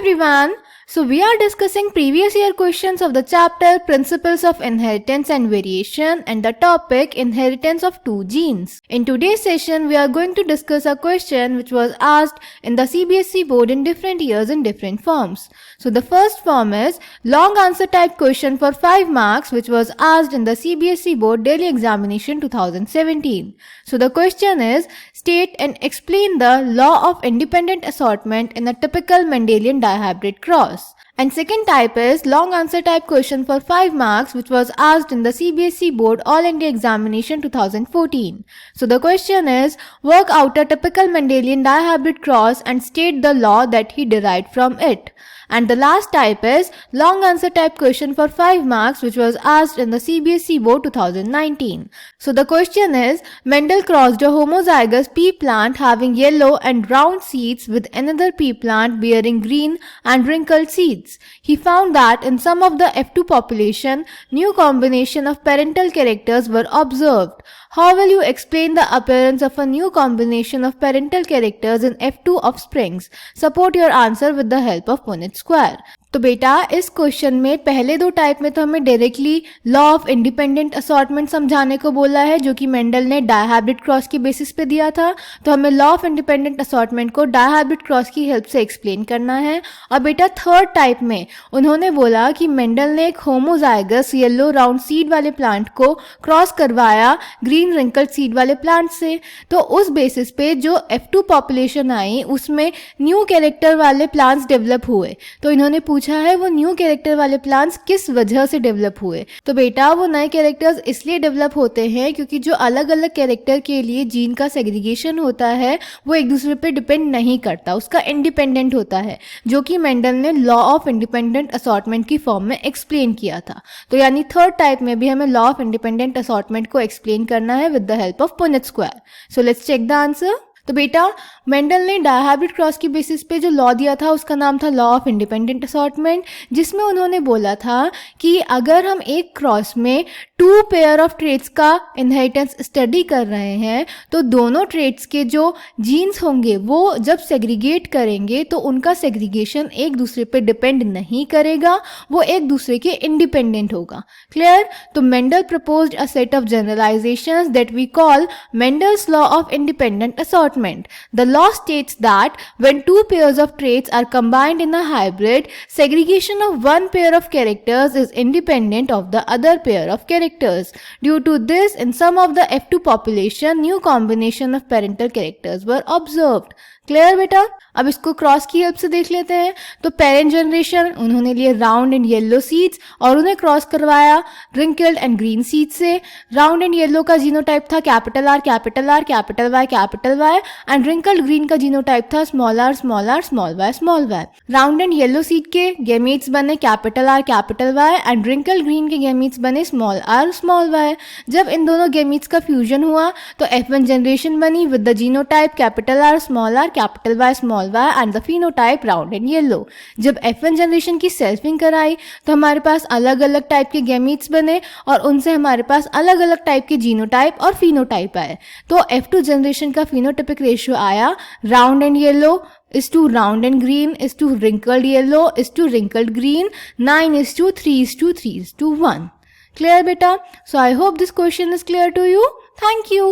everyone. So we are discussing previous year questions of the chapter Principles of Inheritance and Variation and the topic Inheritance of Two Genes. In today's session we are going to discuss a question which was asked in the CBSE board in different years in different forms. So the first form is long answer type question for 5 marks which was asked in the CBSE board daily examination 2017. So the question is state and explain the law of independent assortment in a typical Mendelian dihybrid cross. And second type is long answer type question for 5 marks which was asked in the CBSE board All India examination 2014. So the question is work out a typical Mendelian dihybrid cross and state the law that he derived from it. And the last type is long answer type question for 5 marks which was asked in the CBSE board 2019. So the question is Mendel crossed a homozygous pea plant having yellow and round seeds with another pea plant bearing green and wrinkled seeds. He found that in some of the F2 population, new combination of parental characters were observed. How will you explain the appearance of a new combination of parental characters in F2 offsprings? Support your answer with the help of Punnett square. तो बेटा इस question में पहले दो type में तो हमें directly law of independent assortment समझाने को बोला है जो कि मेंडल ने डायहाइब्रिड क्रॉस के बेसिस पे दिया था. तो हमें लॉ ऑफ इंडिपेंडेंट असॉर्टमेंट को डायहाइब्रिड क्रॉस की हेल्प से एक्सप्लेन करना है. और बेटा थर्ड टाइप में उन्होंने बोला कि मेंडल ने एक होमोजाइगस येलो राउंड सीड वाले प्लांट को क्रॉस करवाया ग्रीन रिंकल्ड सीड वाले प्लांट से. तो उस बेसिस पे जो F2 पॉपुलेशन आई उसमें न्यू कैरेक्टर वाले प्लांट्स डेवलप हुए. तो इन्होंने पूछा है वो न्यू कैरेक्टर वाले प्लांट्स किस वजह से डेवलप हुए. तो बेटा वो नए कैरेक्टर्स इसलिए डेवलप होते हैं क्योंकि जो अलग अलग कैरेक्टर के लिए जीन का सेग्रीगेशन होता है वो एक दूसरे पे डिपेंड नहीं करता, उसका इंडिपेंडेंट होता है, जो कि मेंडल ने लॉ ऑफ इंडिपेंडेंट असॉर्टमेंट की फॉर्म में एक्सप्लेन किया था. तो यानी थर्ड टाइप में भी हमें लॉ ऑफ इंडिपेंडेंट असॉर्टमेंट को एक्सप्लेन करना है with the help of Punnett square. So let's check the answer. तो बेटा मेंडल ने डायहाइब्रिड क्रॉस की बेसिस पे जो लॉ दिया था उसका नाम था लॉ ऑफ इंडिपेंडेंट असॉर्टमेंट, जिसमें उन्होंने बोला था कि अगर हम एक क्रॉस में 2 पेयर ऑफ ट्रेट्स का इनहेरिटेंस स्टडी कर रहे हैं तो दोनों ट्रेट्स के जो जीन्स होंगे वो जब सेग्रीगेट करेंगे तो उनका सेग्रीगेशन एक दूसरे पे डिपेंड नहीं करेगा, वो एक दूसरे के इंडिपेंडेंट होगा. क्लियर. तो Mendel proposed a set of generalisations that we call Mendel's law of independent assortment. The law states that when 2 pairs of traits are combined in a hybrid, segregation of one pair of characters is independent of the other pair of characters. Due to this, in some of the F2 population, new combination of parental characters were observed. Clear बेटा. अब इसको cross की help से देख लेते हैं. तो parent generation उन्होंने लिए राउंड एंड येलो सीड्स और उन्हें क्रॉस करवाया रिंकल्ड एंड ग्रीन सीड से. राउंड एंड येलो का जीनोटाइप था capital R capital R capital Y and wrinkled green का जीनोटाइप था small r small y small y. Round and yellow seed के gametes बने capital R capital Y and wrinkled green के gametes बने small r small y. जब इन दोनों gametes का फ्यूजन हुआ तो F1 जनरेशन बनी with the genotype capital R small r capital Y small y and the phenotype round and yellow. जब F1 जनरेशन की सेल्फिंग कराई तो हमारे पास अलग अलग टाइप के गैमीट्स बने और उनसे हमारे पास अलग अलग टाइप के जीनोटाइप और फिनोटाइप आए. तो F2 जनरेशन का फिनोटाइपिक रेशियो आया round and yellow is to round and green is to wrinkled yellow is to wrinkled green, 9:3:3:1. Clear beta? So I hope this question is clear to you. Thank you.